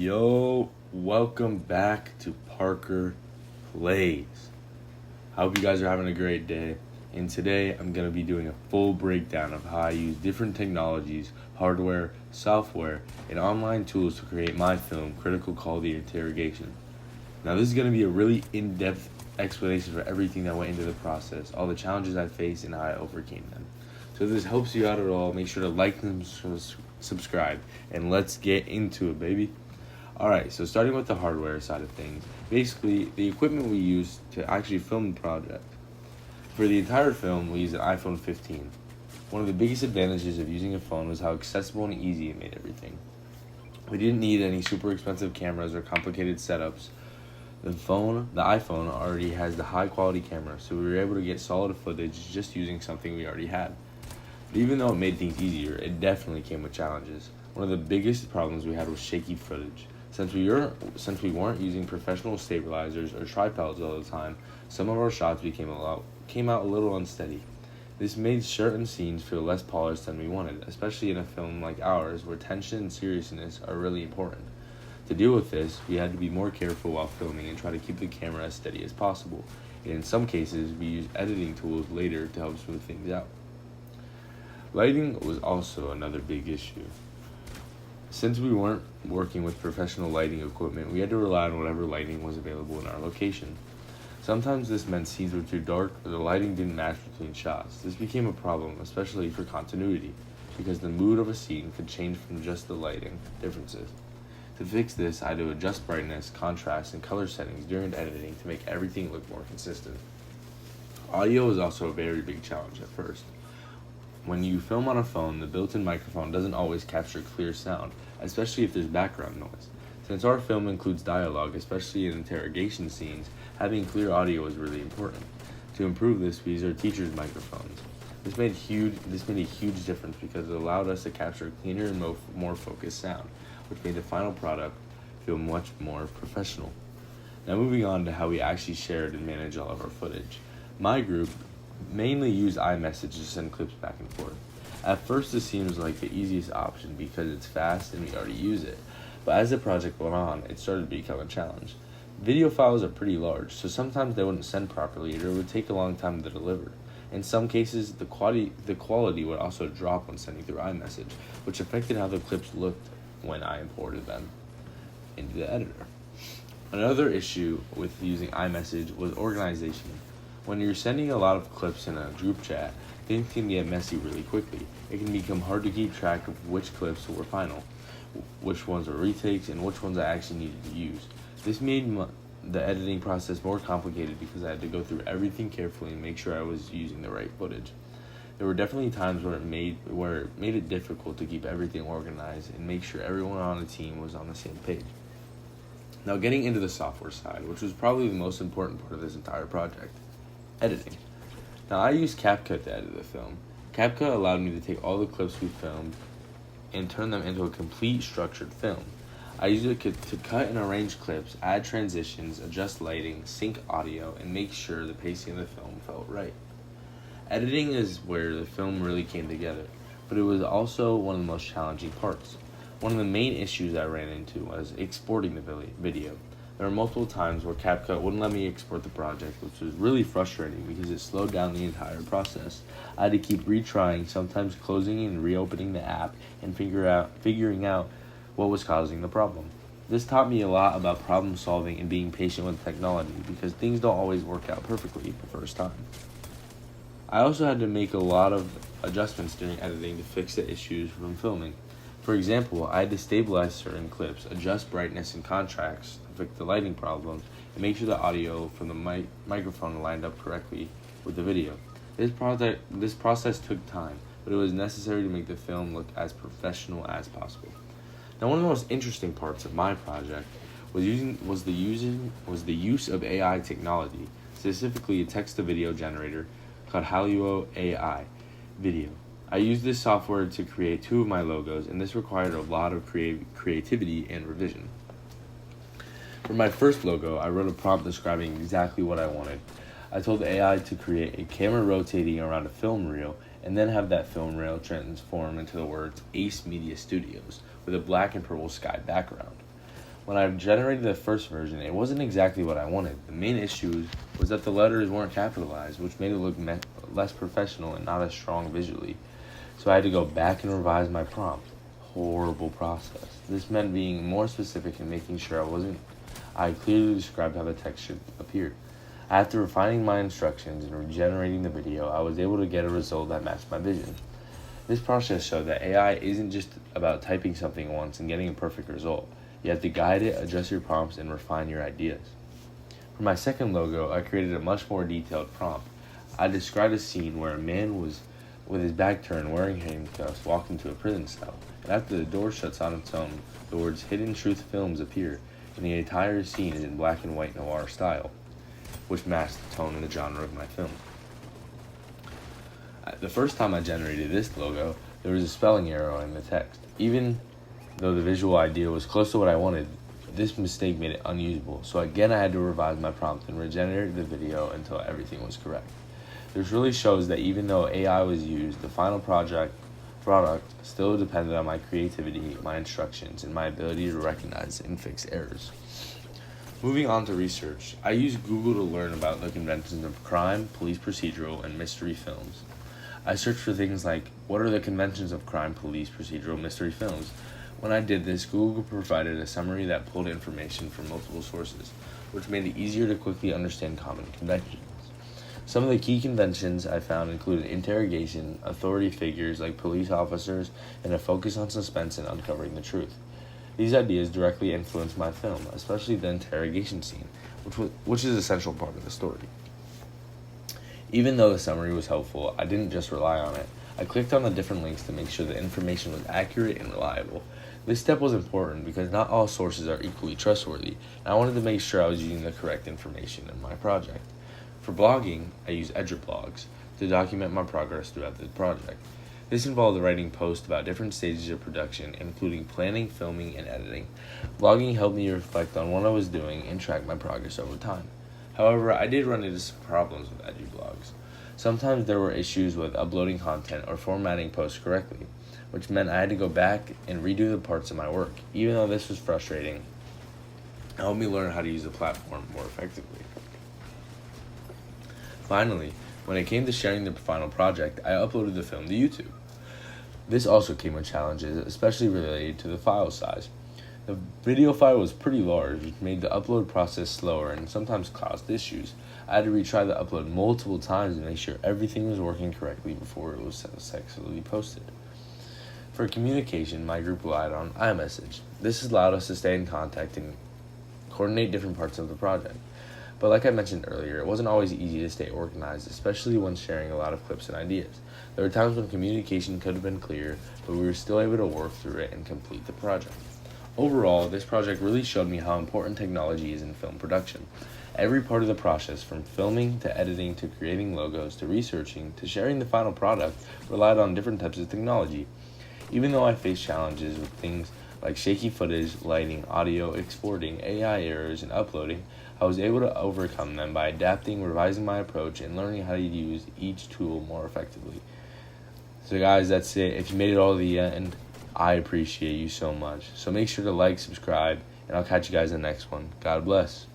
Yo, welcome back to Parker Plays. I hope you guys are having a great day. And today I'm going to be doing a full breakdown of how I use different technologies, hardware, software, and online tools to create my film, Critical Quality Interrogation. Now this is going to be a really in-depth explanation for everything that went into the process, all the challenges I faced, and how I overcame them. So if this helps you out at all, make sure to like and subscribe, and let's get into it, baby. Alright, so starting with the hardware side of things, basically the equipment we used to actually film the project. For the entire film, we used an iPhone 15. One of the biggest advantages of using a phone was how accessible and easy it made everything. We didn't need any super expensive cameras or complicated setups. The iPhone already has the high quality camera, so we were able to get solid footage just using something we already had. But even though it made things easier, it definitely came with challenges. One of the biggest problems we had was shaky footage. Since we weren't using professional stabilizers or tripods all the time, some of our shots came out a little unsteady. This made certain scenes feel less polished than we wanted, especially in a film like ours where tension and seriousness are really important. To deal with this, we had to be more careful while filming and try to keep the camera as steady as possible. And in some cases, we used editing tools later to help smooth things out. Lighting was also another big issue. Since we weren't working with professional lighting equipment, we had to rely on whatever lighting was available in our location. Sometimes this meant scenes were too dark or the lighting didn't match between shots. This became a problem, especially for continuity, because the mood of a scene could change from just the lighting differences. To fix this, I had to adjust brightness, contrast, and color settings during editing to make everything look more consistent. Audio was also a very big challenge at first. When you film on a phone, the built-in microphone doesn't always capture clear sound, especially if there's background noise. Since our film includes dialogue, especially in interrogation scenes, having clear audio is really important. To improve this, we used our teachers' microphones. This made a huge difference because it allowed us to capture cleaner and more focused sound, which made the final product feel much more professional. Now moving on to how we actually shared and managed all of our footage. My group mainly used iMessage to send clips back and forth. At first this seems like the easiest option because it's fast and we already use it, but as the project went on, it started to become a challenge. Video files are pretty large, so sometimes they wouldn't send properly or it would take a long time to deliver. In some cases, the quality would also drop when sending through iMessage, which affected how the clips looked when I imported them into the editor. Another issue with using iMessage was organization. When you're sending a lot of clips in a group chat, things can get messy really quickly. It can become hard to keep track of which clips were final, which ones were retakes, and which ones I actually needed to use. This made the editing process more complicated because I had to go through everything carefully and make sure I was using the right footage. There were definitely times where it made it difficult to keep everything organized and make sure everyone on the team was on the same page. Now getting into the software side, which was probably the most important part of this entire project. Editing. Now I used CapCut to edit the film. CapCut allowed me to take all the clips we filmed and turn them into a complete structured film. I used it to cut and arrange clips, add transitions, adjust lighting, sync audio, and make sure the pacing of the film felt right. Editing is where the film really came together, but it was also one of the most challenging parts. One of the main issues I ran into was exporting the video. There were multiple times where CapCut wouldn't let me export the project, which was really frustrating because it slowed down the entire process. I had to keep retrying, sometimes closing and reopening the app and figuring out what was causing the problem. This taught me a lot about problem solving and being patient with technology because things don't always work out perfectly the first time. I also had to make a lot of adjustments during editing to fix the issues from filming. For example, I had to stabilize certain clips, adjust brightness and contrast to fix the lighting problems, and make sure the audio from the microphone lined up correctly with the video. This process took time, but it was necessary to make the film look as professional as possible. Now, one of the most interesting parts of my project was the use of AI technology, specifically a text-to-video generator called Haluo AI Video. I used this software to create 2 of my logos, and this required a lot of creativity and revision. For my first logo, I wrote a prompt describing exactly what I wanted. I told the AI to create a camera rotating around a film reel, and then have that film reel transform into the words Ace Media Studios with a black and purple sky background. When I generated the first version, it wasn't exactly what I wanted. The main issue was that the letters weren't capitalized, which made it look less professional and not as strong visually. So I had to go back and revise my prompt. Horrible process. This meant being more specific and making sure I clearly described how the text should appear. After refining my instructions and regenerating the video, I was able to get a result that matched my vision. This process showed that AI isn't just about typing something once and getting a perfect result. You have to guide it, adjust your prompts, and refine your ideas. For my second logo, I created a much more detailed prompt. I described a scene where a man was with his back turned, wearing handcuffs, walked into a prison cell. And after the door shuts on its own, the words Hidden Truth Films appear, and the entire scene is in black and white noir style, which matched the tone and the genre of my film. The first time I generated this logo, there was a spelling error in the text. Even though the visual idea was close to what I wanted, this mistake made it unusable. So again, I had to revise my prompt and regenerate the video until everything was correct. This really shows that even though AI was used, the final product still depended on my creativity, my instructions, and my ability to recognize and fix errors. Moving on to research, I used Google to learn about the conventions of crime, police procedural, and mystery films. I searched for things like, what are the conventions of crime, police, procedural, mystery films? When I did this, Google provided a summary that pulled information from multiple sources, which made it easier to quickly understand common conventions. Some of the key conventions I found included interrogation, authority figures like police officers, and a focus on suspense and uncovering the truth. These ideas directly influenced my film, especially the interrogation scene, which is an essential part of the story. Even though the summary was helpful, I didn't just rely on it. I clicked on the different links to make sure the information was accurate and reliable. This step was important because not all sources are equally trustworthy, and I wanted to make sure I was using the correct information in my project. For blogging, I use Edgerblogs to document my progress throughout the project. This involved writing posts about different stages of production, including planning, filming, and editing. Blogging helped me reflect on what I was doing and track my progress over time. However, I did run into some problems with Edgerblogs. Sometimes there were issues with uploading content or formatting posts correctly, which meant I had to go back and redo the parts of my work. Even though this was frustrating, it helped me learn how to use the platform more effectively. Finally, when it came to sharing the final project, I uploaded the film to YouTube. This also came with challenges, especially related to the file size. The video file was pretty large, which made the upload process slower and sometimes caused issues. I had to retry the upload multiple times to make sure everything was working correctly before it was successfully posted. For communication, my group relied on iMessage. This allowed us to stay in contact and coordinate different parts of the project. But like I mentioned earlier, it wasn't always easy to stay organized, especially when sharing a lot of clips and ideas. There were times when communication could have been clearer, but we were still able to work through it and complete the project. Overall, this project really showed me how important technology is in film production. Every part of the process, from filming to editing to creating logos to researching to sharing the final product, relied on different types of technology. Even though I faced challenges with things like shaky footage, lighting, audio, exporting, AI errors, and uploading, I was able to overcome them by adapting, revising my approach, and learning how to use each tool more effectively. So guys, that's it. If you made it all to the end, I appreciate you so much. So make sure to like, subscribe, and I'll catch you guys in the next one. God bless.